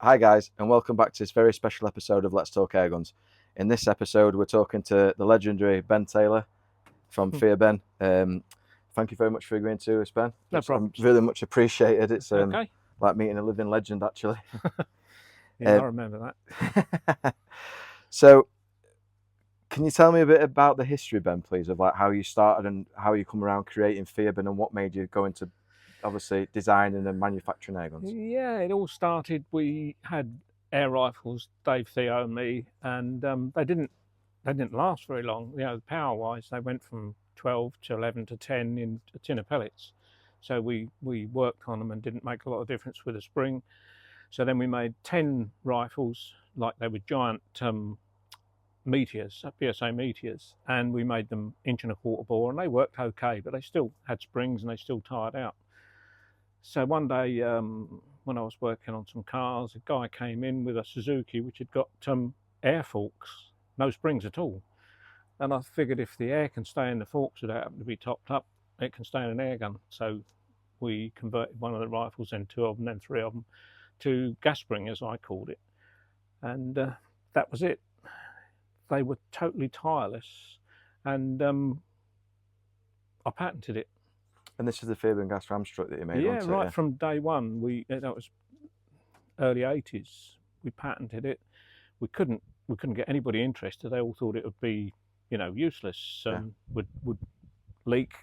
Hi guys, and welcome back to this very special episode of Let's Talk Airguns. In this episode, we're talking to the legendary Ben Taylor from Theoben. Thank you very much for agreeing to us, Ben. No problem. Really much appreciated. It's Okay. like meeting a living legend, actually. Yeah, I remember that. So, can you tell me a bit about the history, Ben, please, of like how you started and how you come around creating Theoben and what made you go into, obviously, designing and manufacturing airguns? Yeah, it all started. We had air rifles, Dave, Theo, and me, and they didn't last very long. You know, power-wise, they went from 12 to 11 to 10 in a tin of pellets. So we worked on them and didn't make a lot of difference with a spring. So then we made 10 rifles, like they were giant meteors, PSA meteors, and we made them 1.25 inch bore, and they worked okay, but they still had springs and they still tired out. So one day, when I was working on some cars, a guy came in with a Suzuki which had got air forks, no springs at all. And I figured if the air can stay in the forks without having to be topped up, it can stay in an air gun. So we converted one of the rifles, then 2 of them, then 3 of them, to gas spring, as I called it. And that was it. They were totally tireless, and I patented it. And this is the Theoben gas ram strut that you made, Yeah, wasn't right it? from day one. That was early 80s. We patented it. We couldn't get anybody interested. They all thought it would be, you know, useless. Would leak.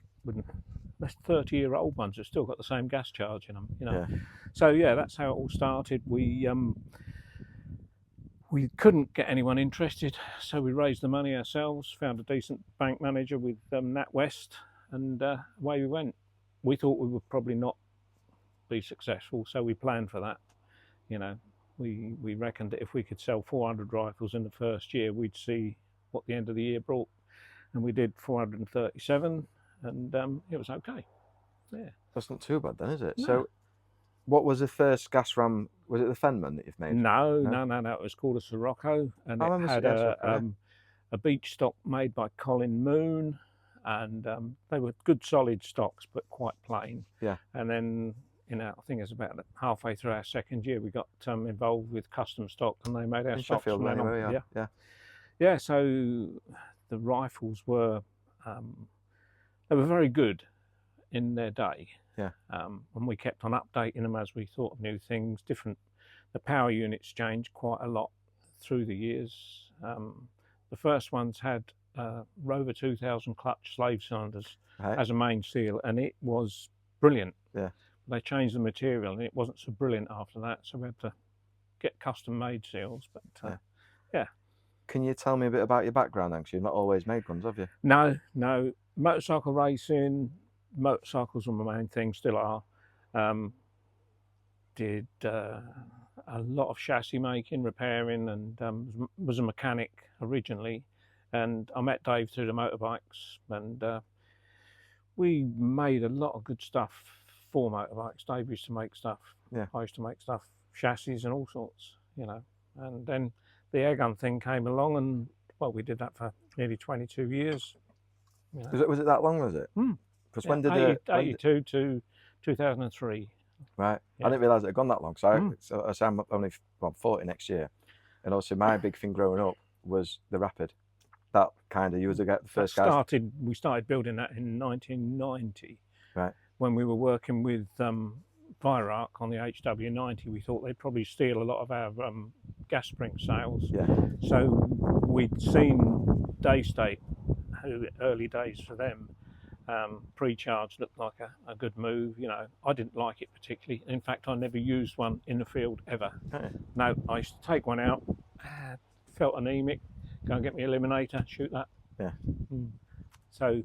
That's 30-year-old ones have still got the same gas charge in them, you know. Yeah. So yeah, that's how it all started. We couldn't get anyone interested, so we raised the money ourselves, found a decent bank manager with NatWest, and away we went. We thought we would probably not be successful, so we planned for that. You know, we reckoned that if we could sell 400 rifles in the first year, we'd see what the end of the year brought. And we did 437, and it was okay. Yeah. That's not too bad then, is it? No. So, what was the first gas ram? Was it the Fenman that you've made? No. It was called a Sirocco, and it had a beach stock made by Colin Moon, and they were good solid stocks, but quite plain. Yeah. And then, you know, I think it's about halfway through our second year, we got involved with custom stock, and they made our stocks from then on. Yeah. So the rifles were they were very good in their day. Yeah. And we kept on updating them as we thought of new things. The power units changed quite a lot through the years. The first ones had Rover 2000 clutch slave cylinders as a main seal, and it was brilliant. Yeah. They changed the material, and it wasn't so brilliant after that, so we had to get custom-made seals. But yeah. Can you tell me a bit about your background then? Because you've not always made guns, have you? No. Motorcycle racing, motorcycles were my main thing, still are. Did a lot of chassis making, repairing, and was a mechanic originally. And I met Dave through the motorbikes, and we made a lot of good stuff for motorbikes. Dave used to make stuff. Yeah. I used to make stuff, chassis and all sorts, you know. And then the airgun thing came along, and well, we did that for nearly 22 years. You know. Was it that long? Was it? Because when did 82 to 2003. Right. Yeah. I didn't realise it had gone that long. So I'm only 40 next year, and also my big thing growing up was the Rapid. That kind of, you was the first guy. We started building that in 1990. Right. When we were working with Viroc on the HW90, we thought they'd probably steal a lot of our gas spring sales. Yeah. So we'd seen Daystate, early days for them. Pre-charge looked like a good move. You know, I didn't like it particularly. In fact, I never used one in the field ever. Okay. No, I used to take one out, felt anemic, go and get me Eliminator, shoot that. Yeah. So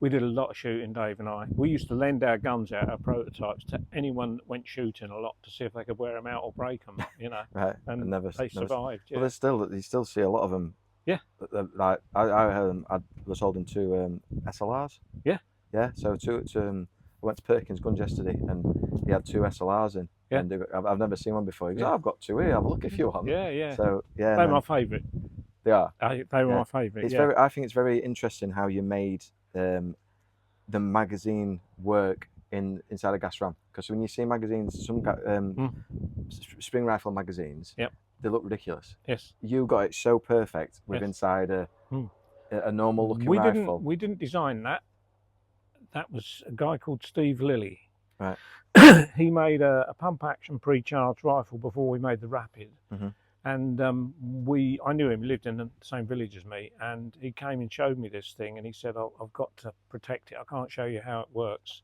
we did a lot of shooting, Dave and I. We used to lend our guns out, our prototypes, to anyone that went shooting a lot to see if they could wear them out or break them, you know. Right. And they survived. Yeah. Well, you still see a lot of them. Yeah. Like I was holding 2 SLRs. Yeah. Yeah. So I went to Perkins Guns yesterday, and he had 2 SLRs in. Yeah. And I've never seen one before. He goes, I've got 2 here. Have a look if you want. Yeah. So yeah. They're my favourite. They are. They were my favourite. I think it's very interesting how you made the magazine work inside a gas ram? Because when you see magazines, some spring rifle magazines, Yep. they look ridiculous. Yes. You got it so perfect with Yes. inside a normal looking rifle. We didn't design that. That was a guy called Steve Lilly. Right. He made a pump action pre-charged rifle before we made the Rapid. Mm-hmm. And I knew him, he lived in the same village as me, and he came and showed me this thing, and he said, I've got to protect it, I can't show you how it works.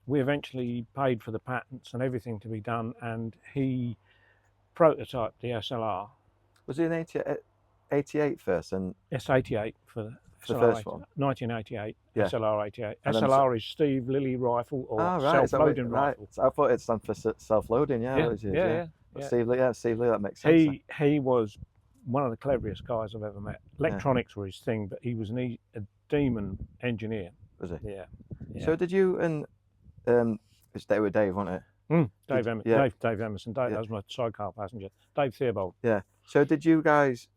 We eventually paid for the patents and everything to be done, and he prototyped the SLR. Was it an 88 first? And S88 for the first one? 1988, yeah. SLR 88. And SLR is Steve Lilly rifle, or right. self-loading right. rifle. So I thought it stood for self-loading, Yeah. Steve Lee, that makes sense. He was one of the cleverest guys I've ever met. Electronics were his thing, but he was a demon engineer. Was he? Yeah. So did you and it's Day with Dave, wasn't it? Dave Emerson. That was my sidecar passenger. Dave Theobald. Yeah. So did you guys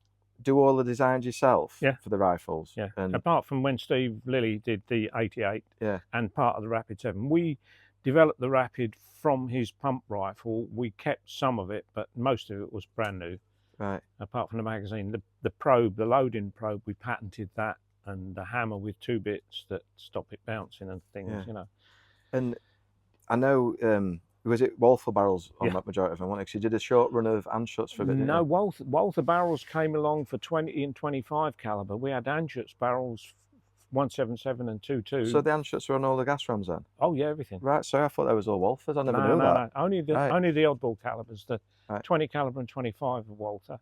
do all the designs yourself for the rifles? Yeah. And apart from when Steve Lilly did the 88 and part of the Rapid 7. We developed the Rapid from his pump rifle. We kept some of it, but most of it was brand new. Right. Apart from the magazine. The probe, the loading probe, we patented that, and the hammer with 2 bits that stop it bouncing and things, you know. And I know, was it Walther barrels on that majority of them? Because you did a short run of Anschutz for a bit. No, Walther barrels came along for 20 and 25 caliber. We had Anschutz barrels, 177 and 22. So the Anschutz were on all the gas rams then? Oh yeah, everything. Right. So I thought that was all Walthers. I never knew that. No. Only the oddball calibers, the 20 caliber and 25 of Walther,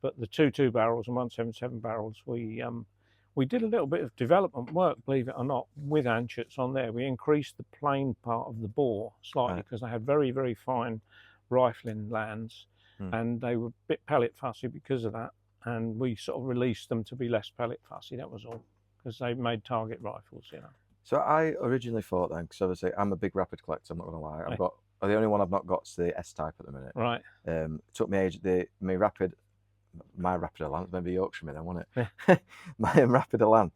but the 22 barrels and 177 barrels, we did a little bit of development work, believe it or not, with Anschutz on there. We increased the plane part of the bore slightly because they had very, very fine rifling lands, and they were a bit pellet fussy because of that. And we sort of released them to be less pellet fussy. That was all, because they made target rifles, you know. So I originally thought then, because obviously I'm a big Rapid collector, I'm not going to lie. I've got the only one I've not got is the S-Type at the minute. Right. It took me age. My Rapid Elan, maybe Yorkshire me then, wasn't it? My Rapid Elan,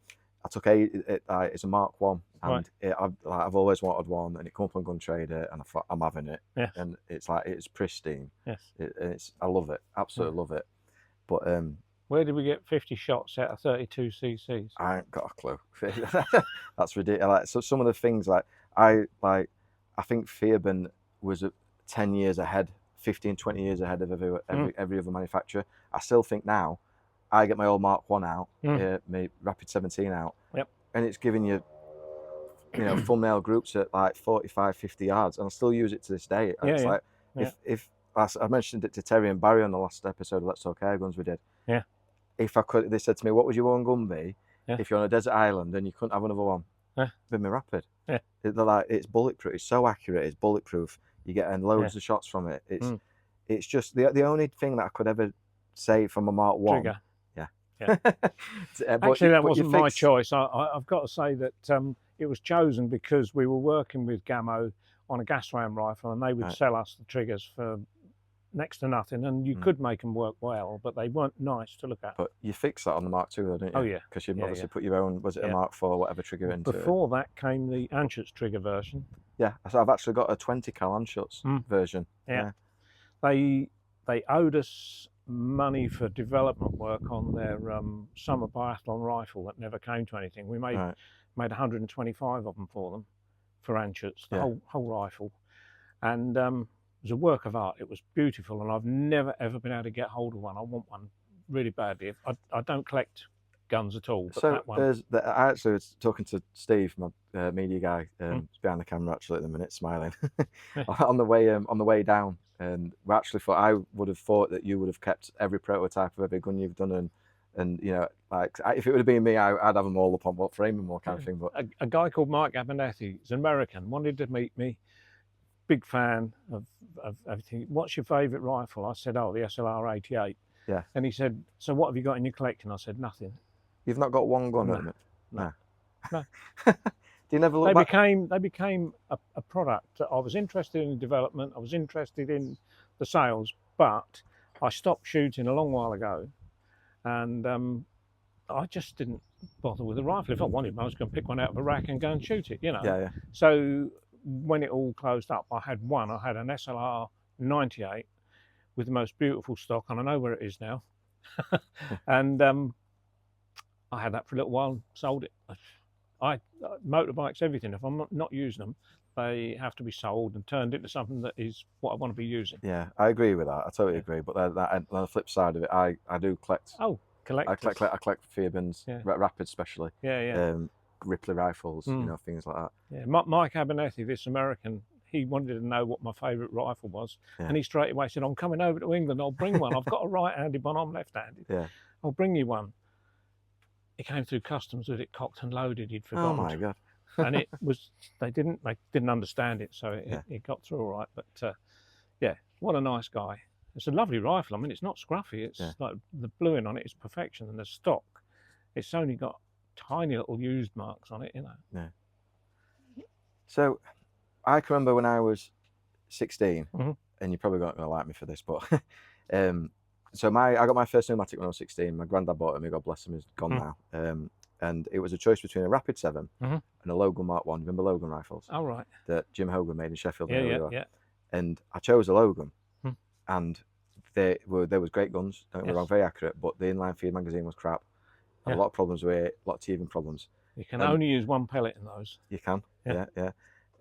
I took it's a Mark 1, and I've always wanted one, and it come up on Gun Trader, and I thought I'm having it. Yes. And it's pristine. Yes. I love it, absolutely love it. But where did we get 50 shots out of 32 cc's? I ain't got a clue. That's ridiculous. So some of the things I think Theoben was 10 years ahead, 15, 20 years ahead of every other manufacturer. I still think now, I get my old Mark 1 out, my Rapid 17 out, and it's giving you thumbnail groups at like 45, 50 yards, and I still use it to this day. If I mentioned it to Terry and Barry on the last episode of Let's Talk Airguns we did. Yeah. If I could, they said to me, "What would your one gun be if you're on a desert island and you couldn't have another one?" With my Rapid. Yeah. They're like, it's bulletproof. It's so accurate. It's bulletproof. You get loads of shots from it. It's just the only thing that I could ever say from a Mark 1. Trigger. Yeah. Actually, that wasn't my choice. I've got to say that it was chosen because we were working with Gamo on a gas ram rifle, and they would sell us the triggers for next to nothing, and you could make them work well, but they weren't nice to look at. But you fixed that on the Mark 2 though, didn't you? Oh yeah. Because you obviously put your own, was it a Mark 4 whatever trigger into it? Before that came the Anschutz trigger version. Yeah, so I've actually got a 20 cal Anschutz version. Yeah. They owed us money for development work on their summer biathlon rifle that never came to anything. We made 125 of them for them, for Anschutz, the whole rifle. And it was a work of art. It was beautiful, and I've never ever been able to get hold of one. I want one really badly. I don't collect guns at all. But so that one... I actually was talking to Steve, my media guy, behind the camera actually at the minute, smiling on the way down. And we actually thought, I would have thought that you would have kept every prototype of every gun you've done, and like if it would have been me, I'd have them all up on what frame and more kind of thing. But a guy called Mike Abernethy, he's an American, wanted to meet me. Big fan of everything. What's your favourite rifle? I said, oh, the SLR 88. Yeah. And he said, so what have you got in your collection? I said, nothing. You've not got one gun, no. No. No. Do you never look back? They became a product. I was interested in the development. I was interested in the sales, but I stopped shooting a long while ago, and I just didn't bother with the rifle. If I wanted one, I was going to pick one out of a rack and go and shoot it, Yeah. So when it all closed up, I had one. I had an SLR 98 with the most beautiful stock, and I know where it is now. And I had that for a little while and sold it. Motorbikes, everything, if I'm not using them, they have to be sold and turned into something that is what I want to be using. Yeah, I agree with that. I totally agree. But on the flip side of it, I do collect. Oh, collectors. I collect Theoben's Rapid, especially. Yeah. Ripley rifles, you know, things like that. Yeah, Mike Abernethy, this American, he wanted to know what my favourite rifle was, and he straight away said, "I'm coming over to England. I'll bring one. I've got a right-handed one. I'm left-handed. Yeah, I'll bring you one." He came through customs with it cocked and loaded. He'd forgotten. Oh my God! And it was they didn't understand it, so it got through all right. But yeah, what a nice guy. It's a lovely rifle. I mean, it's not scruffy. It's like the bluing on it is perfection, and the stock, it's only got tiny little used marks on it, you know. Yeah. So I can remember when I was 16, and you're probably not going to like me for this, but so I got my first pneumatic when I was 16. My granddad bought it me, God bless him, he's gone now. And it was a choice between a Rapid 7 and a Logan Mark 1. Remember Logan rifles? Oh, right. That Jim Hogan made in Sheffield. Yeah. And I chose a Logan, and there was great guns, don't get me wrong, very accurate, but the inline feed magazine was crap. Had a lot of problems with it, a lot of teething problems. You can only use one pellet in those. You can, yeah.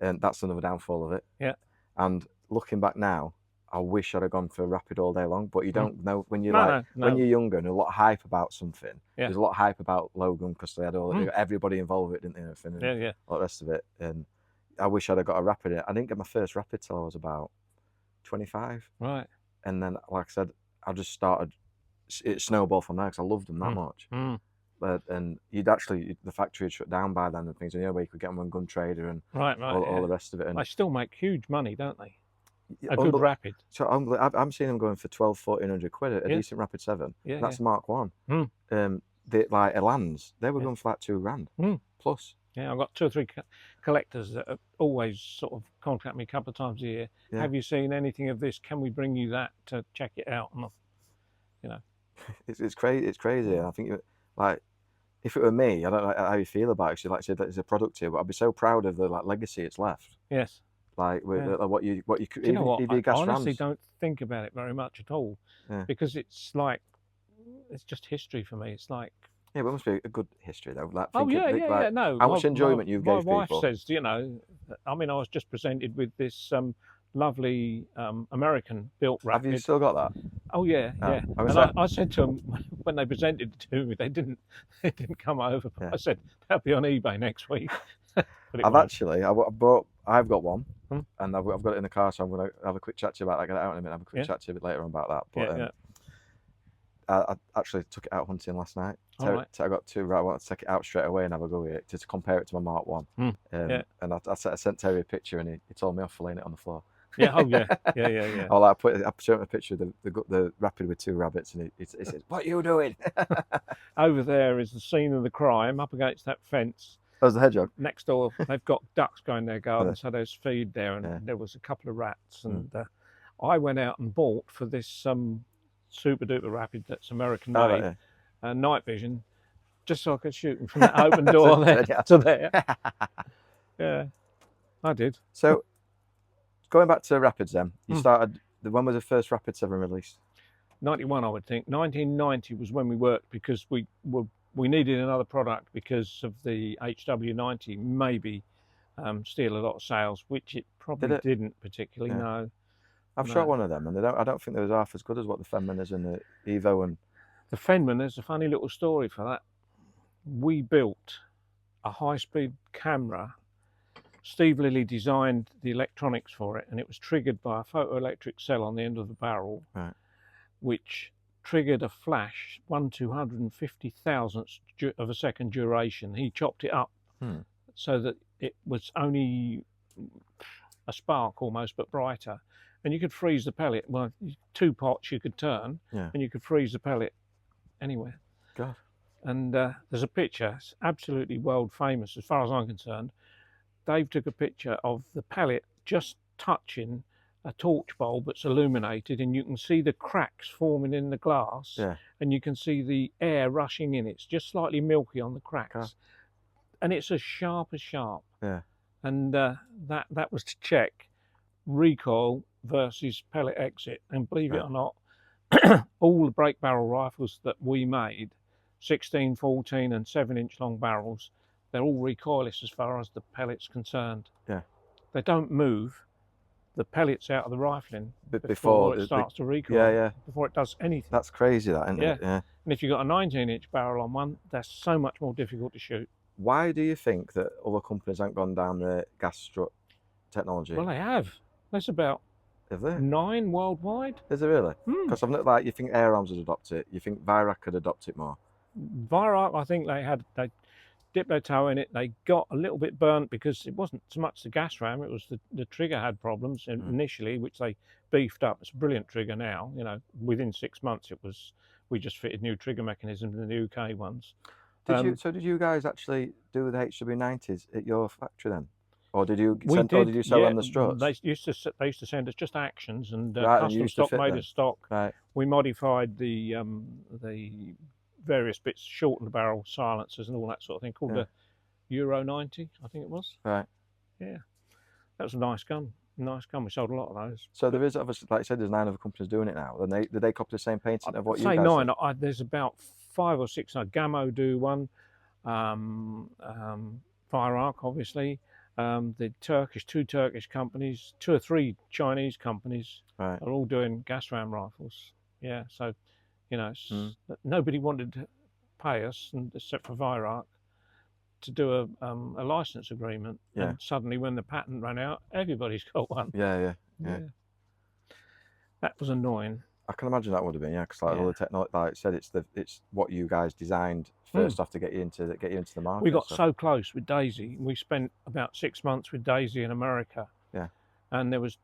And that's another downfall of it. Yeah. And looking back now, I wish I'd have gone for Rapid all day long, but you don't know when you're when you're younger and a lot of hype about something. There's a lot of hype about Logan because they had everybody involved with it, didn't they? And all the rest of it. And I wish I'd have got a Rapid. I didn't get my first Rapid till I was about 25. Right. And then, like I said, I just started. It snowballed from there because I loved them that much. And the factory had shut down by then and things, and where you could get them on Gun Trader and all the rest of it. And they still make huge money, don't they? A good Rapid. So I'm seeing them going for 1,200-1,400 quid a decent Rapid 7. That's Mark 1. Like Elans, they were going for like $2,000 plus. Yeah, I've got 2 or 3 collectors that always sort of contact me a couple of times a year. Have you seen anything of this? Can we bring you that to check it out? And you know, it's crazy. It's crazy. And I think like, if it were me, I don't know how you feel about it. So, like I said, that it's a product here, but I'd be so proud of the legacy it's left. Yes. Like what you Do you know what? I honestly don't think about it very much at all, because it's just history for me. It's like but it must be a good history though. Like, no. How much enjoyment you gave people. My wife says, you know, I mean, I was just presented with this lovely American-built Rapid. Have you still got that? Oh yeah. And I said to them when they presented it to me, they didn't come over. But I said they'll be on eBay next week. I've got one, and I've got it in the car, so I'm going to have a quick chat to you about that. I'll get it out in a minute. Have a quick chat to you a bit later on about that. But I actually took it out hunting last night. I got 2. I wanted to take it out straight away and have a go with it to compare it to my Mark 1. And I sent Terry a picture, and he told me off for laying it on the floor. Yeah. I showed him a picture of the Rapid with 2 rabbits, and he says, "What are you doing?" Over there is the scene of the crime, up against that fence. There's the hedgehog. Next door, they've got ducks going their garden, so there's feed there, and there was a couple of rats. And I went out and bought for this super duper Rapid that's American made, night vision, just so I could shoot them from that open door there to there. Yeah, I did. So, going back to Rapids then, you started, when was the first Rapid 7 released? 91, I would think. 1990 was when we worked, because we needed another product because of the HW90 maybe steal a lot of sales, which it probably didn't particularly. No. I've shot one of them, and I don't think they was half as good as what the Fenman is and the Evo. And the Fenman, there's a funny little story for that. We built a high-speed camera. Steve Lilly designed the electronics for it, and it was triggered by a photoelectric cell on the end of the barrel, which triggered a flash 1/250,000th of a second duration. He chopped it up so that it was only a spark almost, but brighter. And you could freeze the pellet. Well, 2 pots you could turn, and you could freeze the pellet anywhere. God. And there's a picture, it's absolutely world famous as far as I'm concerned. Dave took a picture of the pellet just touching a torch bulb that's illuminated, and you can see the cracks forming in the glass, and you can see the air rushing in. It's just slightly milky on the cracks, and it's as sharp as sharp. and that was to check recoil versus pellet exit. And believe it or not, all the break barrel rifles that we made, 16, 14 and 7-inch long barrels, they're all recoilless as far as the pellet's concerned. Yeah. They don't move the pellets out of the rifling before it starts to recoil. Yeah. Before it does anything. That's crazy, that, isn't Yeah. it? Yeah. And if you've got a 19-inch barrel on one, that's so much more difficult to shoot. Why do you think that other companies haven't gone down the gas strut technology? Well, they have. There's about Have they? 9 worldwide. Is it really? Hmm. Because I've not, like, you think Airguns would adopt it, you think Virac could adopt it more. Virac, I think they dipped their toe in it. They got a little bit burnt because it wasn't so much the gas ram, it was the trigger had problems initially, which they beefed up. It's a brilliant trigger now. You know, within 6 months we just fitted new trigger mechanisms in the UK ones. So did you guys actually do the HW90s at your factory then? Or did you sell them the struts? They used to send us just actions and Right, custom stock made of stock. Right. We modified the various bits, shortened the barrel, silencers and all that sort of thing, called the Euro 90, I think it was. Right. Yeah. That was a nice gun. Nice gun. We sold a lot of those. So there is, obviously, like I said, there's 9 other companies doing it now. And did they copy the same painting of what you guys say 9. did? There's about 5 or 6. Gammo do one. Virac, obviously. The two Turkish companies, 2 or 3 Chinese companies are all doing gas ram rifles. Yeah, so, you know, nobody wanted to pay us, except for Virac, to do a license agreement. Yeah. And suddenly, when the patent ran out, everybody's got one. Yeah. That was annoying. I can imagine that would have been, because all the technology, like I said, it's what you guys designed first off to get you into the market. We got so close with Daisy. We spent about 6 months with Daisy in America. Yeah. And there was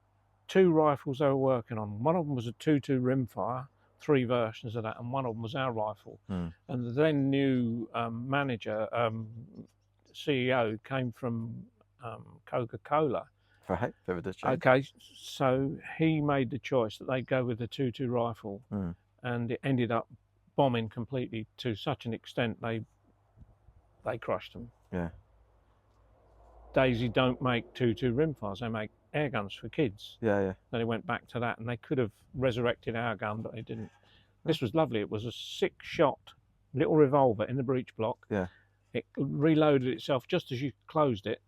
2 rifles they were working on. One of them was a 2.2 rimfire, 3 versions of that, and one of them was our rifle. And the then new manager, CEO, came from Coca-Cola. Right, bit of a change. Okay, so he made the choice that they'd go with the 2.2 rifle, and it ended up bombing completely to such an extent they crushed them. Yeah. Daisy don't make 2.2 rimfires; they make air guns for kids. Yeah. Then they went back to that, and they could have resurrected our gun, but they didn't. This was lovely. It was a 6-shot little revolver in the breech block. Yeah. It reloaded itself just as you closed it.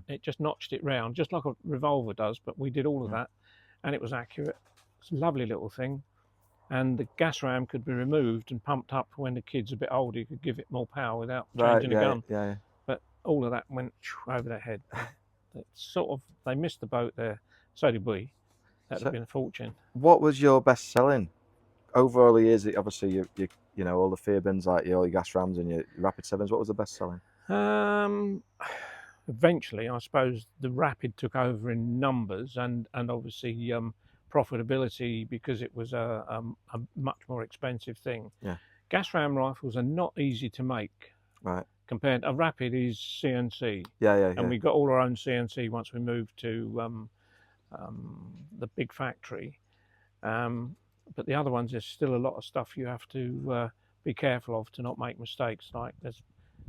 It just notched it round, just like a revolver does, but we did all of that, and it was accurate. It's a lovely little thing. And the gas ram could be removed and pumped up for when the kid's a bit older, you could give it more power without changing the gun. Yeah. But all of that went over their head. They missed the boat there. So did we. That would have been a fortune. What was your best selling? Over all the years, obviously, you know, all the Theobens, like all your gas rams and your Rapid 7s, what was the best selling? Eventually, I suppose the Rapid took over in numbers and obviously profitability, because it was a much more expensive thing. Yeah. Gas ram rifles are not easy to make. Right. Compared, a Rapid is CNC. Yeah. And we got all our own CNC once we moved to the big factory. But the other ones, there's still a lot of stuff you have to be careful of to not make mistakes. Like there's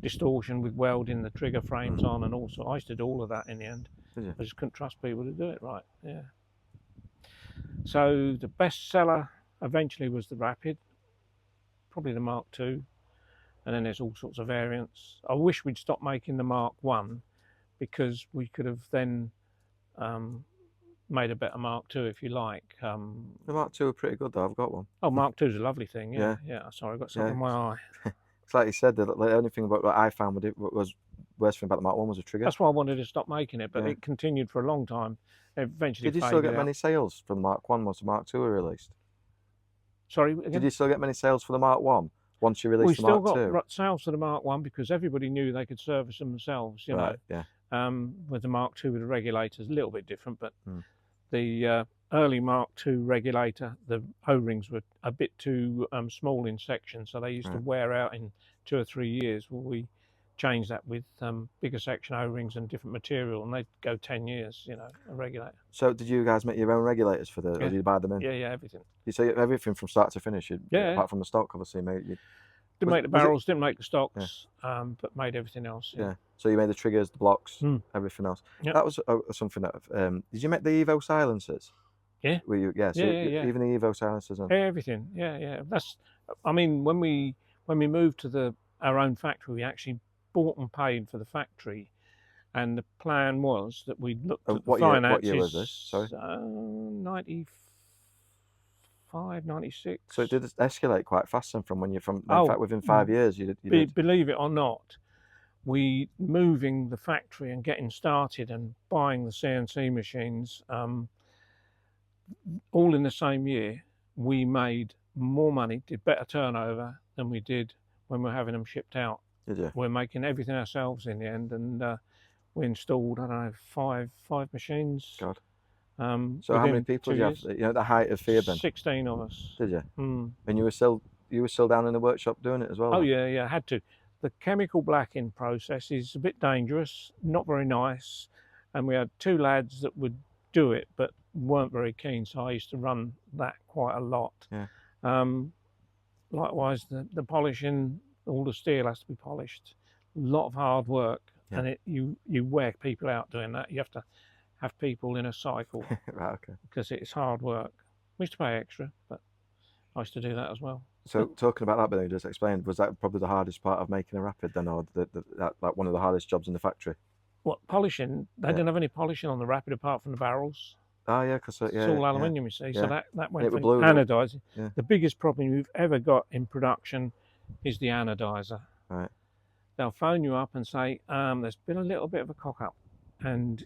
distortion with welding the trigger frames on and also I used to do all of that in the end. Did you? I just couldn't trust people to do it right. Yeah. So the best seller eventually was the Rapid, probably the Mark II, and then there's all sorts of variants. I wish we'd stopped making the Mark I, because we could have then made a better Mark II, if you like. The Mark II are pretty good though, I've got one. Oh, Mark II is a lovely thing, yeah. Sorry, I've got something in my eye. It's like you said, the only thing about what I found with it was worst thing about the Mark I was the trigger. That's why I wanted to stop making it, but it continued for a long time. Eventually, did you still get many sales from the Mark I once the Mark II were released? Sorry, again? Did you still get many sales for the Mark I once you released the Mark II? We still got sales for the Mark I because everybody knew they could service them themselves, you know. Yeah. With the Mark II with the regulators, a little bit different, but the early Mark II regulator, the O-rings were a bit too small in section, so they used to wear out in 2 or 3 years. Well, we changed that with bigger section O-rings and different material, and they'd go 10 years, you know, a regulator. So did you guys make your own regulators for or did you buy them in? Yeah, everything. You say everything from start to finish, Yeah. apart from the stock, obviously, mate. Didn't make the was it- barrels, didn't make the stocks, but made everything else. Yeah. So you made the triggers, the blocks, Mm. everything else. Yep. That was something that. Did you make the Evo silencers? Yeah. Were you? Yeah. So Yeah. even the Evo silencers. And... Everything. Yeah. That's. I mean, when we moved to our own factory, we actually bought and paid for the factory, and the plan was that we looked at the finances. What year was this? Sorry. 95, 96. So it did escalate quite fast then from when you're from. Oh, in fact, within 5 years, you did. Believe it or not, we moving the factory and getting started and buying the CNC machines, all in the same year, we made more money, did better turnover than we did when we were having them shipped out. Did you? We're making everything ourselves in the end, and we installed, I don't know, five machines. God. So how many people did you have? You know, at the height of Theoben? 16 of us. Did you? Mm. And you were still down in the workshop doing it as well? Oh yeah, had to. The chemical blacking process is a bit dangerous, not very nice, and we had 2 lads that would do it but weren't very keen, so I used to run that quite a lot. Yeah. Likewise, the polishing, all the steel has to be polished. A lot of hard work, and you wear people out doing that. You have to have people in a cycle. Right, okay. Because it's hard work. We used to pay extra, but I used to do that as well. So talking about that, but you just explained, was that probably the hardest part of making a Rapid then, or that like one of the hardest jobs in the factory? What, polishing? They didn't have any polishing on the Rapid apart from the barrels. Oh yeah, because it's all aluminium, you see. So that went for anodizing. Yeah. The biggest problem you've ever got in production is the anodizer. Right. They'll phone you up and say, there's been a little bit of a cock up, and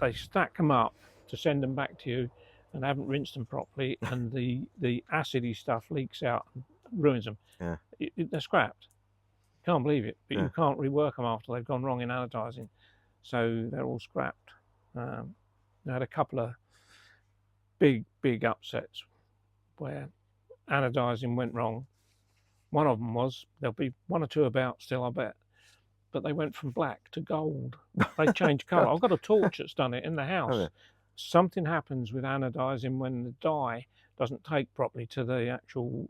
they stack them up to send them back to you, and haven't rinsed them properly, and the acidy stuff leaks out and ruins them. Yeah. They're scrapped. Can't believe it, but Yeah. you can't rework them after they've gone wrong in anodizing, so they're all scrapped. I had a couple of big upsets where anodizing went wrong. One of them was, there'll be 1 or 2 about still, I bet, but they went from black to gold. They changed colour. I've got a torch that's done it in the house. Oh, yeah. Something happens with anodizing when the dye doesn't take properly to the actual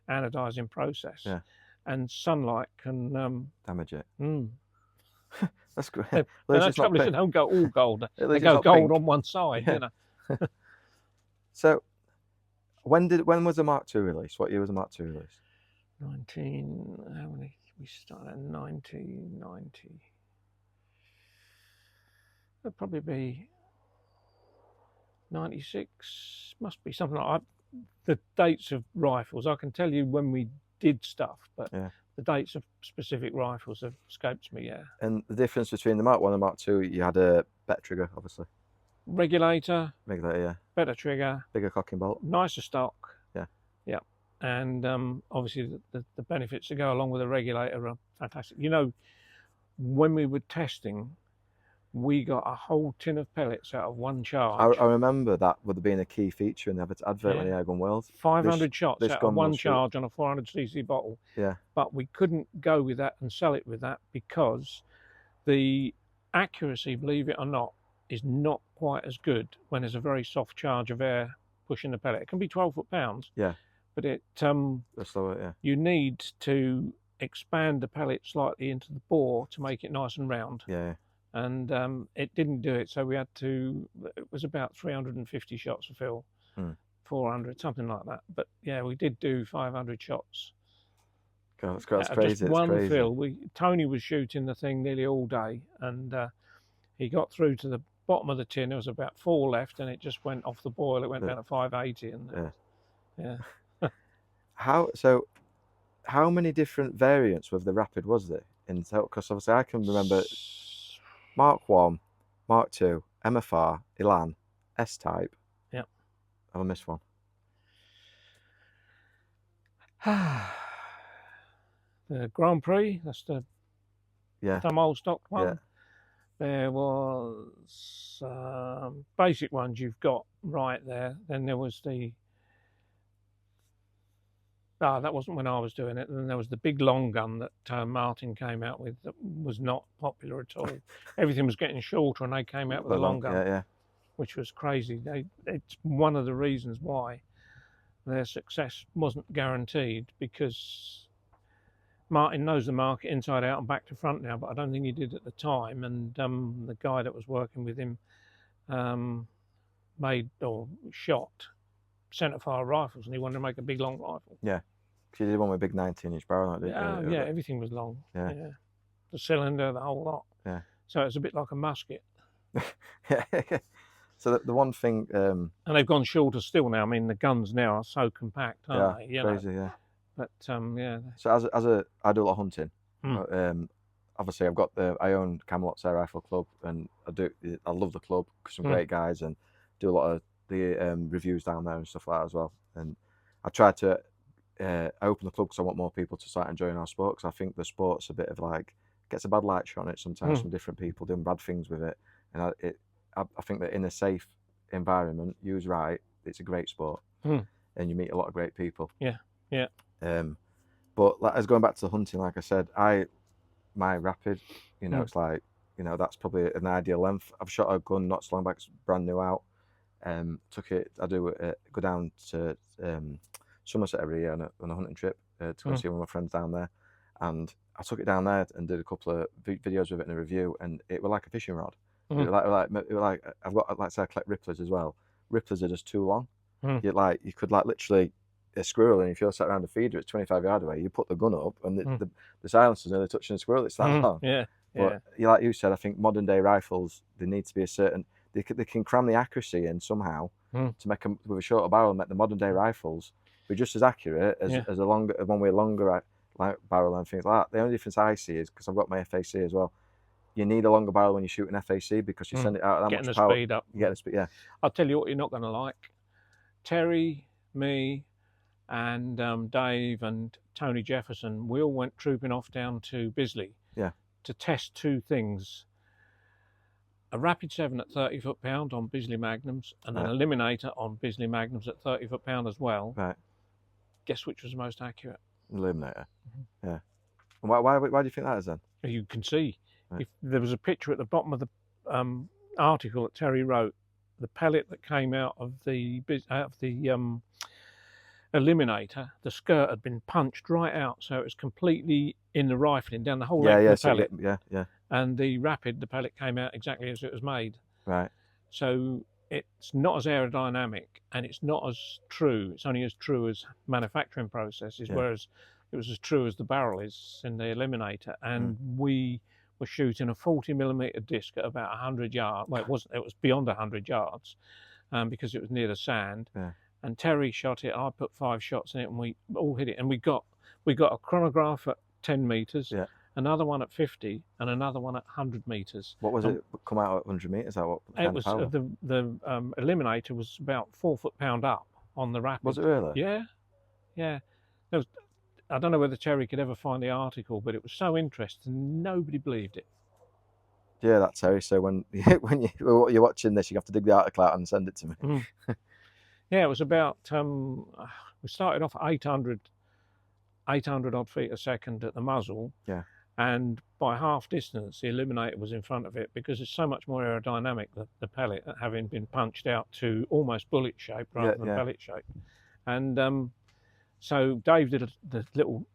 anodizing process. Yeah. And sunlight can damage it. That's great. They don't go all gold. They go gold on one side, you know. So when was the Mark II released? What year was the Mark II released? We started in 1990. It'd probably be 96, must be something like that. The dates of rifles, I can tell you when we did stuff, but the dates of specific rifles have escaped me, And the difference between the Mark I and the Mark II, you had a better trigger, obviously. Regulator, better trigger, bigger cocking bolt, nicer stock. Yeah. And obviously the benefits that go along with a regulator are fantastic. You know, when we were testing, we got a whole tin of pellets out of one charge. I remember that would have been a key feature in the advert when the Airgun World. 500 shots out of one charge on a 400cc bottle. Yeah. But we couldn't go with that and sell it with that because the accuracy, believe it or not, is not quite as good when there's a very soft charge of air pushing the pellet. It can be 12 foot-pounds. Yeah. But it slower, you need to expand the pellet slightly into the bore to make it nice and round. Yeah. And it didn't do it, so we had to. It was about 350 shots for fill, 400, something like that. But yeah, we did do 500 shots. God, that's crazy. Just one fill. Tony was shooting the thing nearly all day, and he got through to the bottom of the tin. There was about 4 left, and it just went off the boil. It went down to 580, and How many different variants of the Rapid was there in total? Because obviously I can remember Mark I, Mark II, MFR, Elan, S-Type. Yeah. Have I missed one? The Grand Prix, that's the old stock one. Yeah. There was basic ones you've got right there. Then there was that wasn't when I was doing it. Then there was the big long gun that Martin came out with that was not popular at all. Everything was getting shorter, and they came out with a long gun, which was crazy. It's one of the reasons why their success wasn't guaranteed, because Martin knows the market inside out and back to front now, but I don't think he did at the time. And the guy that was working with him made or shot centerfire rifles, and he wanted to make a big long rifle. Yeah, because you did one with a big 19-inch barrel, didn't you? Yeah, everything was long. Yeah. The cylinder, the whole lot. Yeah. So it's a bit like a musket. Yeah. So the one thing, and they've gone shorter still now. I mean, the guns now are so compact, aren't they? You crazy, know? yeah. But yeah. So I do a lot of hunting. Obviously, I own Camelot's Air Rifle Club, and I love the club because some great guys, and do a lot of the reviews down there and stuff like that as well. And I try to open the club because I want more people to start enjoying our sport, because I think the sport's a bit of like, gets a bad light shone on it sometimes from different people doing bad things with it. And I think that in a safe environment, used right, it's a great sport, and you meet a lot of great people. Yeah. But as going back to the hunting, like I said, my Rapid, it's like, that's probably an ideal length. I've shot a gun not so long back, it's brand new out. Took it. I do go down to Somerset every year on a hunting trip to go see one of my friends down there, and I took it down there and did a couple of videos with it in a review, and it was like a fishing rod. It was like I've got, like, say I collect ripplers as well. Ripplers are just too long. You could literally a squirrel, and if you're sat around a feeder, it's 25 yards away. You put the gun up, and the silencer's nearly touching the squirrel. It's that long. Yeah. But like you said, I think modern day rifles, they need to be a certain. They can cram the accuracy in somehow to make them with a shorter barrel, and make the modern day rifles be just as accurate as a longer one with a longer like barrel and things like that. The only difference I see is, because I've got my FAC as well, you need a longer barrel when you shoot an FAC, because you send it out that much power. Speed up. You get the speed. Yeah. I'll tell you what you're not going to like. Terry, me, and Dave and Tony Jefferson, we all went trooping off down to Bisley to test two things: a Rapid 7 at 30 foot-pound on Bisley Magnums, and an Eliminator on Bisley Magnums at 30 foot-pound as well. Right. Guess which was the most accurate? Eliminator. Yeah. And why do you think that is then? You can see. If there was a picture at the bottom of the article that Terry wrote, the pellet that came out of the Eliminator, the skirt had been punched right out, so it was completely in the rifling down the whole length of the pellet. Yeah. And the Rapid, the pellet came out exactly as it was made. Right. So it's not as aerodynamic, and it's not as true. It's only as true as manufacturing processes, whereas it was as true as the barrel is in the Eliminator. And we were shooting a 40mm disc at about 100 yards. Well, it wasn't. It was beyond 100 yards, because it was near the sand. Yeah. And Terry shot it. I put 5 shots in it, and we all hit it. And we got a chronograph at 10 meters, another one at 50, and another one at 100 meters. What was it? Come out at 100 meters? That what? It was the Eliminator was about 4 foot-pound up on the Rapid. Was it really? Yeah. There was, I don't know whether Terry could ever find the article, but it was so interesting, nobody believed it. Yeah, that's Terry. So when you're watching this, you have to dig the article out and send it to me. Yeah, it was about, we started off at 800 odd feet a second at the muzzle. Yeah. And by half distance, the Eliminator was in front of it, because it's so much more aerodynamic, the pellet, having been punched out to almost bullet shape rather than pellet shape. And so Dave did the little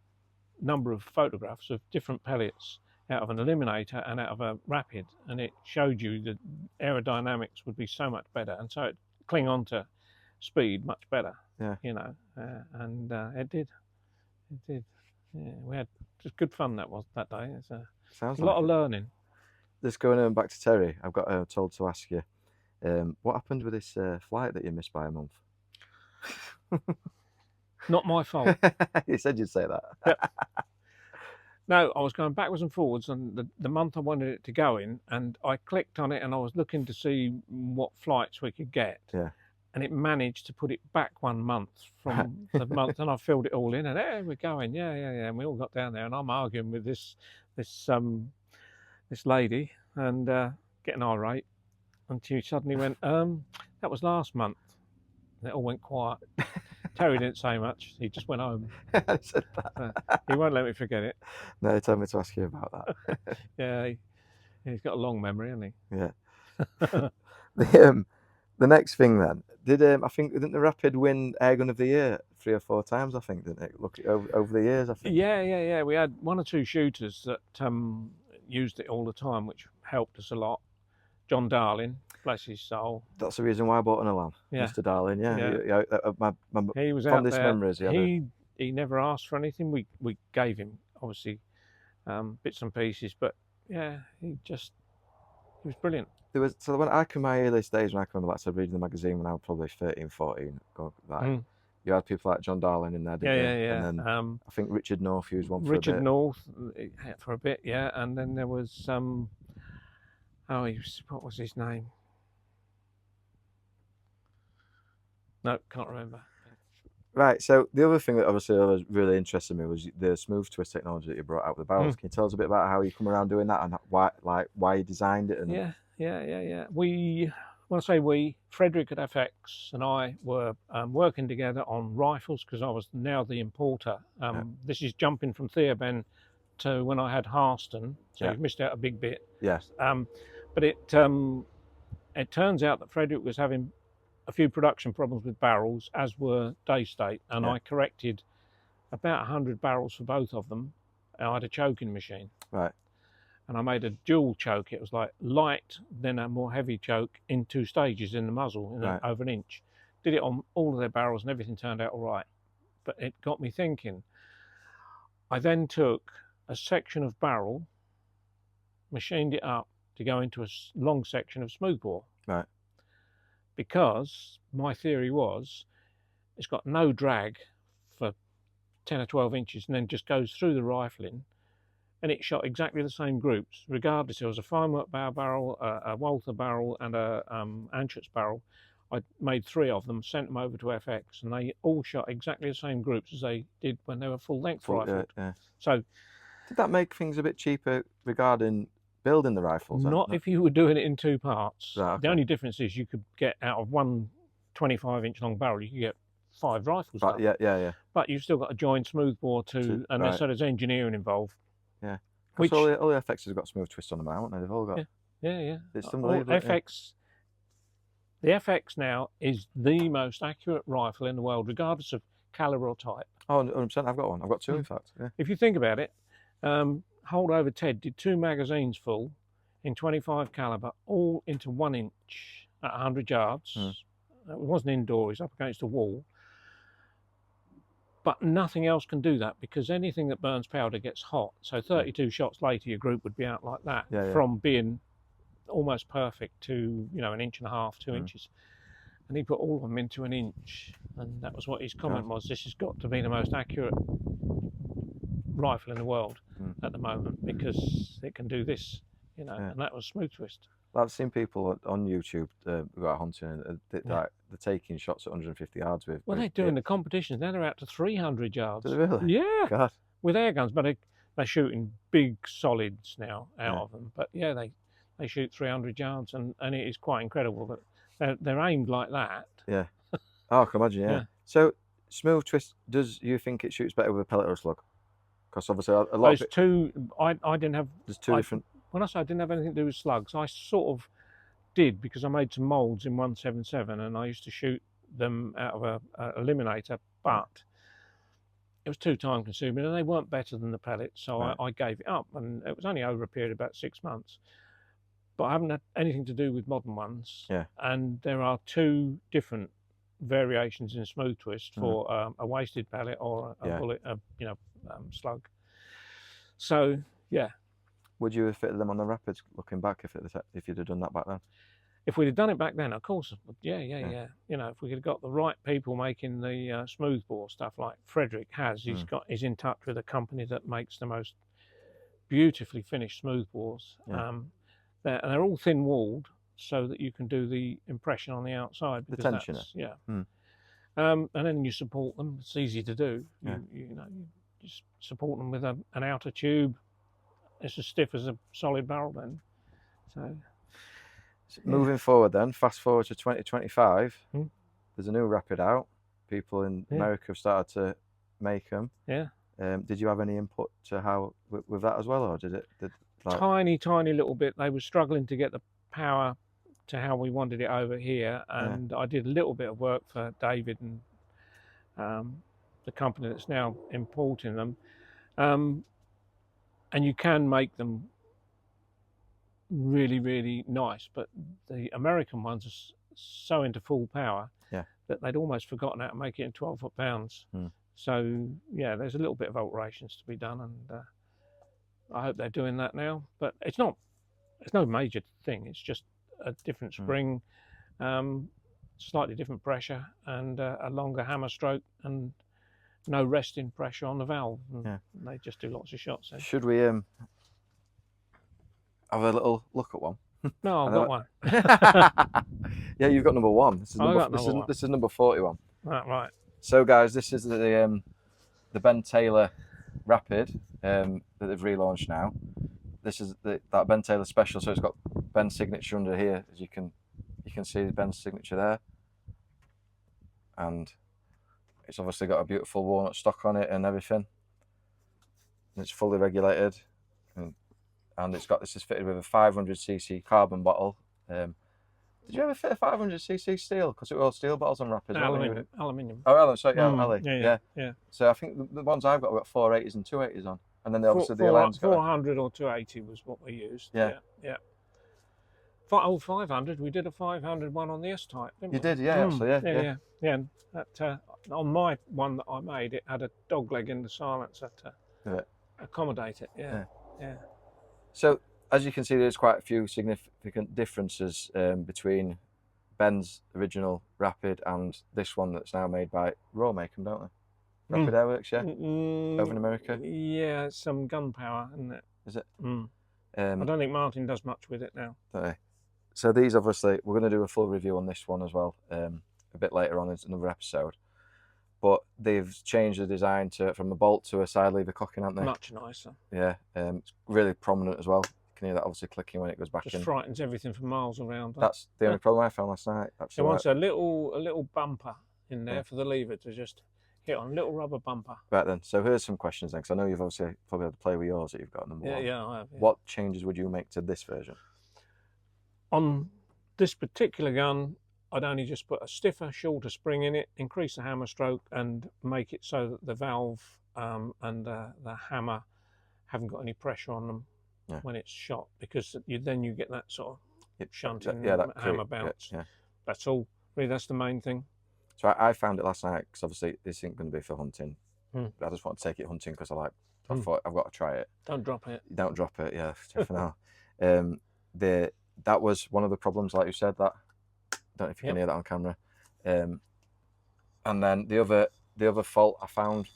number of photographs of different pellets out of an Eliminator and out of a Rapid, and it showed you that aerodynamics would be so much better, and so it cling on to speed much better. Yeah. And it did. Yeah, we had just good fun that day. It's a lot of learning. Just going back to Terry, I've got told to ask you, what happened with this flight that you missed by a month? Not my fault. You said you'd say that. Yep. No, I was going backwards and forwards, and the month I wanted it to go in, and I clicked on it, and I was looking to see what flights we could get. Yeah. And it managed to put it back 1 month from the month, and I filled it all in, and hey, we're going, yeah. And we all got down there, and I'm arguing with this lady, and getting irate, and she suddenly went, that was last month. And it all went quiet. Terry didn't say much. He just went home. I said that. He won't let me forget it. No, he told me to ask you about that. Yeah, he's got a long memory, hasn't he? Yeah. The next thing then, didn't the Rapid win Airgun of the Year 3 or 4 times, I think, didn't it? Look, over the years, I think. Yeah. We had 1 or 2 shooters that used it all the time, which helped us a lot. John Darling, bless his soul. That's the reason why I bought an alarm, Yeah. Mr. Darling. Yeah. My He was out fondest there. memories. He never asked for anything. We gave him, obviously, bits and pieces, but yeah, he was brilliant. So when I can my earliest days, when I can remember, like I said, reading the magazine when I was probably 13, 14, you had people like John Darling in there, didn't you? Yeah. And then I think Richard North used one for a bit. Richard North for a bit, yeah. And then there was what was his name? No, can't remember. Right. So the other thing that obviously always really interested me was the smooth twist technology that you brought out with the barrels. Can you tell us a bit about how you come around doing that and why you designed it? And... Yeah. When I say we, Frederick at FX and I were working together on rifles because I was now the importer. This is jumping from Theoben to when I had Harston, so you've missed out a big bit. Yes. But it turns out that Frederick was having a few production problems with barrels, as were Daystate, and I corrected about 100 barrels for both of them. I had a choking machine. Right. And I made a dual choke. It was like light, then a more heavy choke in 2 stages in the muzzle, over an inch. Did it on all of their barrels and everything turned out all right. But it got me thinking. I then took a section of barrel, machined it up to go into a long section of smoothbore. Right. Because my theory was it's got no drag for 10 or 12 inches and then just goes through the rifling, and it shot exactly the same groups, regardless. It was a fine work bow barrel, a Walther barrel, and a Anschutz barrel. I made 3 of them, sent them over to FX, and they all shot exactly the same groups as they did when they were full-length rifled. So, did that make things a bit cheaper regarding building the rifles? Not if you were doing it in 2 parts. Right, okay. The only difference is you could get out of one 25-inch long barrel, you could get 5 rifles. But yeah. But you've still got to join smoothbore too, and so there's engineering involved. Yeah. Which all the FXs have got smooth twist on them, haven't they? They've all got. Yeah. It's unbelievable. The FX now is the most accurate rifle in the world, regardless of caliber or type. Oh, 100%. I've got one. I've got 2, in fact. Yeah. If you think about it, Holdover Ted did 2 magazines full in 25 caliber, all into 1 inch at 100 yards. It wasn't indoor, it's up against a wall. But nothing else can do that, because anything that burns powder gets hot. So 32 shots later, your group would be out like that, from being almost perfect to 1.5 inches, 2 inches. And he put all of them into 1 inch, and that was what his comment was. This has got to be the most accurate rifle in the world at the moment, because it can do this, and that was smooth twist. I've seen people on YouTube who are hunting and they're taking shots at 150 yards with. Well, they're doing the competitions. Now they're out to 300 yards. Do they really? Yeah. God. With air guns, but they're shooting big solids now out of them. But yeah, they shoot 300 yards, and it is quite incredible that they're aimed like that. Yeah. Oh, I can imagine. Yeah. So smooth twist, does you think it shoots better with a pellet or a slug? Because obviously a lot. There's 2. I didn't have. There's 2 different. When I say I didn't have anything to do with slugs, I sort of did, because I made some moulds in 177 and I used to shoot them out of a Eliminator, but it was too time consuming and they weren't better than the pellets, so I gave it up, and it was only over a period of about 6 months. But I haven't had anything to do with modern ones. Yeah. And there are 2 different variations in smooth twist for a wasted pellet or a bullet, slug. So yeah. Would you have fitted them on the Rapids, looking back, if you'd have done that back then? If we'd have done it back then, of course, yeah. If we could have got the right people making the smoothbore stuff like Frederick has, he's in touch with a company that makes the most beautifully finished smoothbores. They're all thin-walled, so that you can do the impression on the outside. The tensioner. And then you support them. It's easy to do. You just support them with an outer tube. It's as stiff as a solid barrel then. So moving forward then, fast forward to 2025, there's a new Rapid out. People in America have started to make them. Yeah. Did you have any input to how with that as well, or did tiny little bit? They were struggling to get the power to how we wanted it over here, and I did a little bit of work for David and the company that's now importing them, and you can make them really, really nice. But the American ones are so into full power that they'd almost forgotten how to make it in 12 foot-pounds. So yeah, there's a little bit of alterations to be done, and I hope they're doing that now. But it's no major thing. It's just a different spring, slightly different pressure, and a longer hammer stroke, and no resting pressure on the valve. And they just do lots of shots. So. Should we have a little look at one? No, I've got one. Yeah, you've got number one. This is number 41. Right. So guys, this is the Ben Taylor Rapid that they've relaunched now. This is that Ben Taylor special, so it's got Ben's signature under here, as you can see Ben's signature there, and it's obviously got a beautiful walnut stock on it and everything. And it's fully regulated, and this is fitted with a 500cc carbon bottle. Did you ever fit a 500cc steel? Because it were all steel bottles on Rapids. Aluminium. Oh, sorry, Yeah. So I think the ones I've got 480s and 280s on, and then obviously the 400 or 280 was what we used. Yeah. 500. We did a 500 one on the S-Type, didn't we? You did, yeah, actually, yeah. That on my one that I made, it had a dog leg in the silencer to accommodate it. Yeah. So as you can see, there's quite a few significant differences between Ben's original Rapid and this one that's now made by Raw make them, don't they? Rapid Airworks, over in America. Yeah, it's some gun power, isn't it? Is it? I don't think Martin does much with it now. Okay. So these, obviously, we're going to do a full review on this one as well a bit later on in another episode. But they've changed the design from a bolt to a side lever cocking, haven't they? Much nicer. Yeah, it's really prominent as well. You can hear that obviously clicking when it goes back in. Just frightens everything for miles around. That's the only problem I found last night. It wants a little bumper in there for the lever to just hit on, a little rubber bumper. Right then, so here's some questions then, because I know you've obviously probably had to play with yours that you've got number one. Yeah, I have. Yeah. What changes would you make to this version? On this particular gun, I'd only just put a stiffer, shorter spring in it, increase the hammer stroke, and make it so that the valve and the hammer haven't got any pressure on them when it's shot, because then you get that sort of shunting hammer bounce. Yeah. That's all. Really, that's the main thing. So I found it last night, because obviously this ain't going to be for hunting. I just want to take it hunting because I thought I've got to try it. Don't drop it. Don't drop it, yeah, for now. That was one of the problems, like you said, that I don't know if you can hear that on camera. And then the other fault I found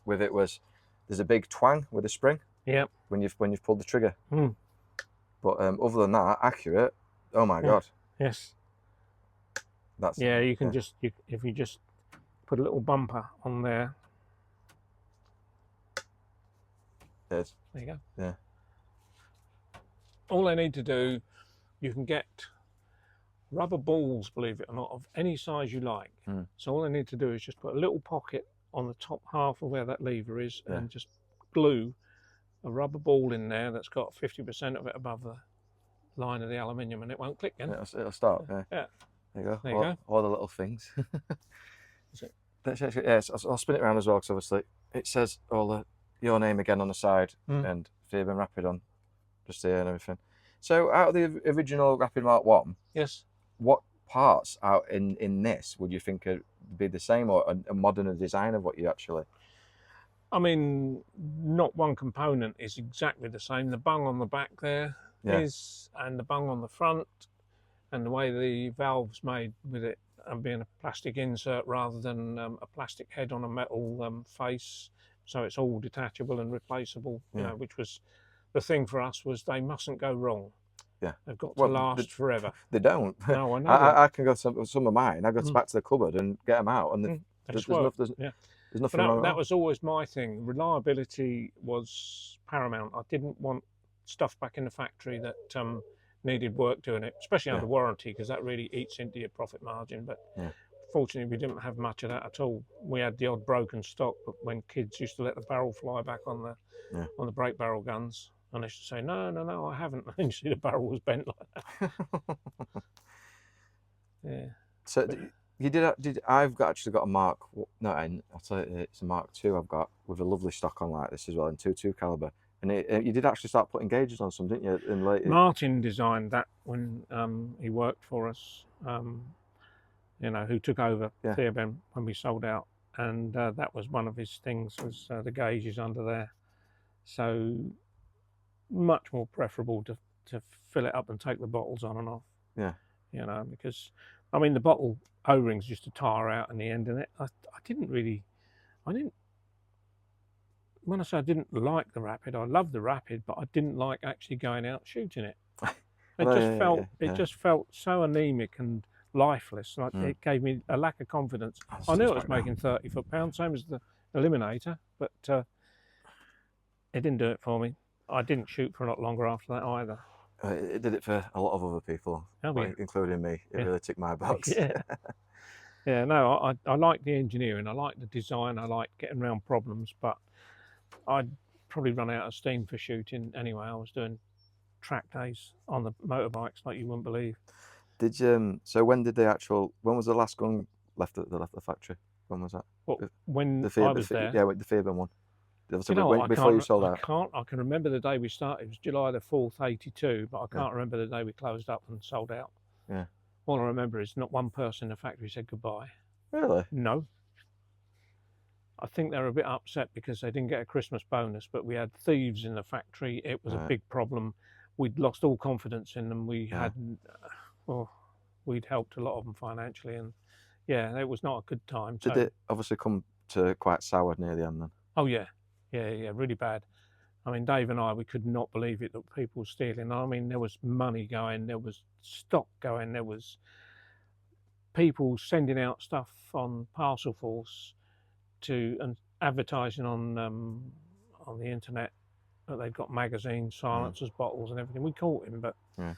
with it was there's a big twang with the spring. Yeah. When you've pulled the trigger. But other than that, accurate. Oh my god. Yes. That's you can just if you just put a little bumper on there. There you go. Yeah. All they need to do, you can get rubber balls, believe it or not, of any size you like. So all they need to do is just put a little pocket on the top half of where that lever is, and just glue a rubber ball in there that's got 50% of it above the line of the aluminium, and it won't click in. It'll start. Yeah. There you go. There you go. All the little things. Yes, I'll spin it around as well, because obviously it says your name again on the side and Theoben Rapid on just here and everything. So out of the original Rapid Mark 1, yes, what parts out in this would you think would be the same, or a modern design of what you actually? I mean, not one component is exactly the same. The bung on the back there is, and the bung on the front, and the way the valve's made with it being a plastic insert rather than a plastic head on a metal face, so it's all detachable and replaceable. You know, which was the thing for us, was they mustn't go wrong. Yeah, they've got to last forever. They don't. No, I know. I can go some of mine. I go back to the cupboard and get them out, and there's nothing wrong. That was always my thing. Reliability was paramount. I didn't want stuff back in the factory that needed work doing it, especially under warranty, because that really eats into your profit margin. But fortunately, we didn't have much of that at all. We had the odd broken stock, but when kids used to let the barrel fly back on the brake barrel guns, and they used to say, no, I haven't. And you see the barrel was bent like that. So You did. I've actually got a Mark. No, I'll tell you, it's a Mark II. I've got with a lovely stock on like this as well in 22 caliber. And you did actually start putting gauges on some, didn't you? In late. Martin designed that when he worked for us. You know, who took over Theoben when we sold out, and that was one of his things, was the gauges under there. So much more preferable to fill it up and take the bottles on and off. Yeah. You know, because I mean the bottle O-rings used to tire out in the end, and I didn't. When I say I didn't like the Rapid, I loved the Rapid, but I didn't like actually going out shooting it. It just felt so anemic and lifeless. Like it gave me a lack of confidence. I knew it was making 30 foot-pounds, same as the Eliminator, but it didn't do it for me. I didn't shoot for a lot longer after that either. It did it for a lot of other people, including me. It really ticked my box. Yeah, no, I like the engineering, I like the design, I like getting around problems, but I'd probably run out of steam for shooting anyway. I was doing track days on the motorbikes like you wouldn't believe. Did you? So when did when was the last gun left the factory? When was that? Well, when I was there. Yeah, the Theoben one. You know, before you sold out. I can remember the day we started. It was July the 4th, 82, but I can't remember the day we closed up and sold out. Yeah. All I remember is not one person in the factory said goodbye. Really? No. I think they were a bit upset because they didn't get a Christmas bonus, but we had thieves in the factory. It was a big problem. We'd lost all confidence in them. We hadn't, we'd helped a lot of them financially, and yeah, it was not a good time. Did it obviously come to quite sour near the end then? Oh yeah, really bad. I mean, Dave and I, we could not believe it that people were stealing. I mean, there was money going, there was stock going, there was people sending out stuff on Parcel Force and advertising on the internet that they've got magazines, silencers, bottles and everything. We caught him, but it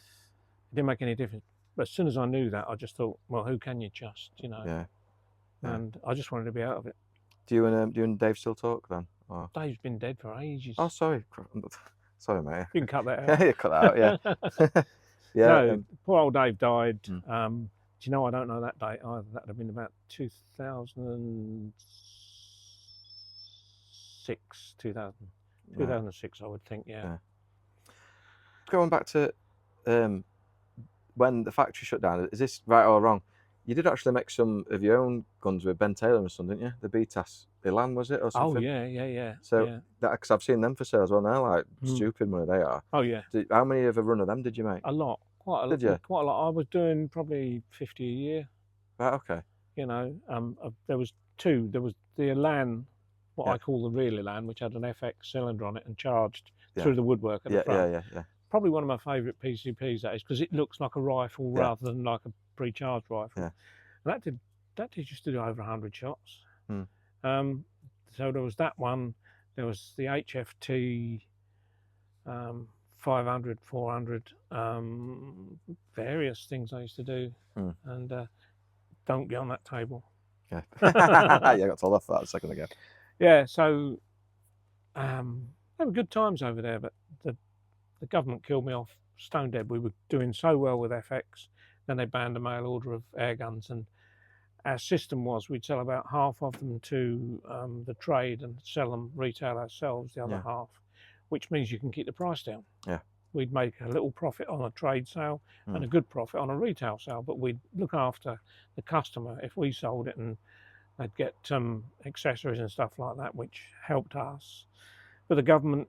didn't make any difference. But as soon as I knew that, I just thought, well, who can you trust, you know? Yeah. And I just wanted to be out of it. Do you and Dave still talk then? Or? Dave's been dead for ages. Oh, sorry. Sorry, mate. You can cut that out. Yeah, cut that out, yeah. No, poor old Dave died. Do you know, I don't know that date either. That would have been about 2006, I would think, yeah. Going back to when the factory shut down, is this right or wrong? You did actually make some of your own guns with Ben Taylor and son, didn't you? The BTAS Elan, was it, or something? Oh, yeah. So, because I've seen them for sale as well now, like stupid money they are. Oh, yeah. How many of a run of them did you make? A lot. Quite a lot. Did you? Quite a lot. I was doing probably 50 a year. Right, okay. You know, there was two. There was the Elan, what I call the real Elan, which had an FX cylinder on it and charged through the woodwork at the front. Yeah. Probably one of my favourite PCPs, that is, because it looks like a rifle rather than like a pre-charged rifle. Yeah. And that used to do over 100 shots. So there was that one. There was the HFT 500, 400, various things I used to do. And don't get on that table. Yeah, I got told off for that a second ago. Yeah, so they were good times over there, but the government killed me off stone dead. We were doing so well with FX, then they banned a mail order of air guns, and our system was we'd sell about half of them to the trade and sell them retail ourselves, the other half, which means you can keep the price down. Yeah. We'd make a little profit on a trade sale and a good profit on a retail sale, but we'd look after the customer if we sold it, and they'd get accessories and stuff like that, which helped us. But the government,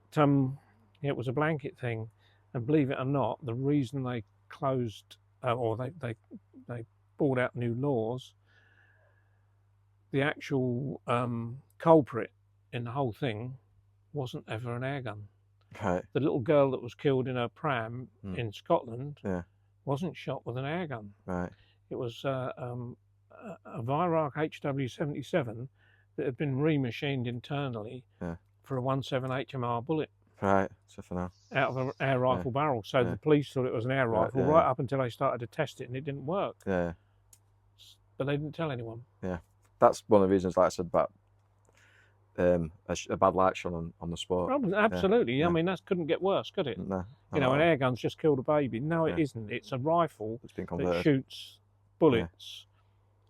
it was a blanket thing, and believe it or not, the reason they closed or they brought out new laws, the actual culprit in the whole thing wasn't ever an air gun. Right. The little girl that was killed in her pram in Scotland wasn't shot with an air gun. Right. It was a Viroc HW77 that had been remachined internally for a 178 HMR bullet. Right, so for now. Out of an air rifle barrel. So the police thought it was an air rifle right up until they started to test it, and it didn't work. Yeah. But they didn't tell anyone. Yeah. That's one of the reasons, like I said, about a bad light shone on the sport. Oh, absolutely. I mean, that couldn't get worse, could it? No. You know, an air gun's just killed a baby. No, it isn't. It's a rifle that shoots bullets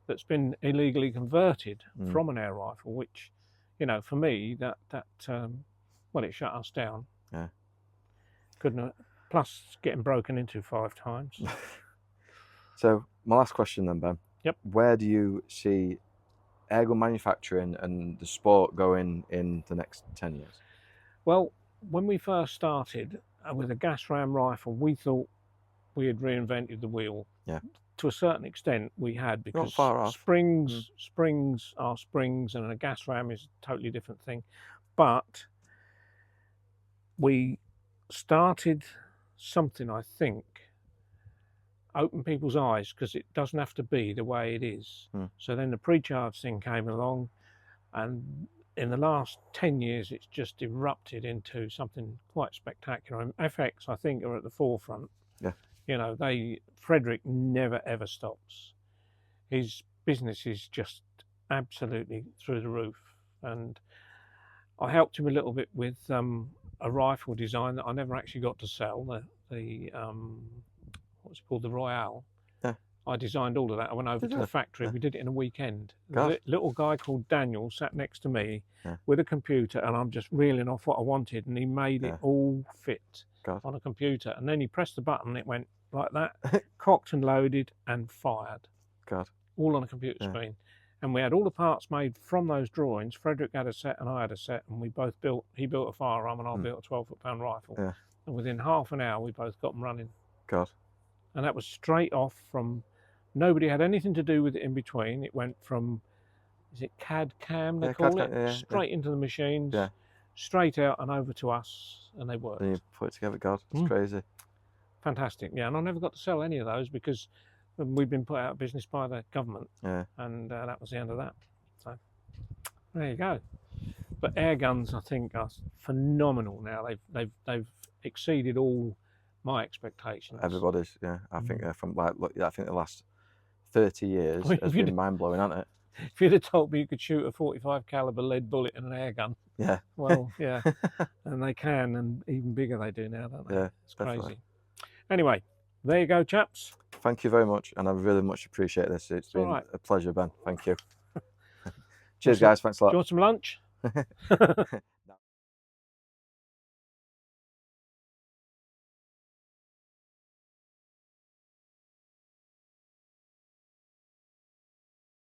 that's been illegally converted Mm. from an air rifle, which, you know, for me, well, it shut us down. Yeah. Couldn't it? Plus getting broken into 5 times. So my last question then, Ben. Yep. Where do you see airgun manufacturing and the sport going in the next 10 years? Well, when we first started with a gas ram rifle, we thought we had reinvented the wheel. Yeah. To a certain extent, we had, because Not far off. springs are springs, and a gas ram is a totally different thing. But we started something, I think, open people's eyes, because it doesn't have to be the way it is. So then the pre-charge thing came along, and in the last 10 years, it's just erupted into something quite spectacular. And FX, I think, are at the forefront. Yeah. You know, Frederick never ever stops. His business is just absolutely through the roof. And I helped him a little bit with a rifle design that I never actually got to sell. The what's it called? The Royale. Yeah. I designed all of that. I went over to the factory. Yeah. We did it in a weekend. God. A little guy called Daniel sat next to me, yeah, with a computer, and I'm just reeling off what I wanted, and he made it all fit God. on a computer. And then he pressed the button, and it went like that, cocked and loaded and fired. God. All on a computer screen. And we had all the parts made from those drawings. Frederick had a set and I had a set, and we both built, he built a firearm and I built a 12-foot-pound rifle. Yeah. And within half an hour, we both got them running. God. And that was straight off from, nobody had anything to do with it in between. It went from, is it CAD CAM they call it? Straight into the machines, straight out and over to us, and they worked. And you put it together, God, it's crazy. Fantastic, yeah. And I never got to sell any of those because we've been put out of business by the government, and that was the end of that. So there you go. But air guns, I think, are phenomenal now. They've exceeded all my expectations. Everybody's, I think from I think the last 30 years has been mind blowing, hasn't it? If you'd have told me you could shoot a 45 caliber lead bullet in an air gun, well, and they can, and even bigger they do now, don't they? Yeah, it's definitely. Crazy. Anyway, there you go, chaps. Thank you very much, and I really much appreciate this. It's been a pleasure, Ben. Thank you. Cheers, guys. Thanks a lot. Do you want some lunch?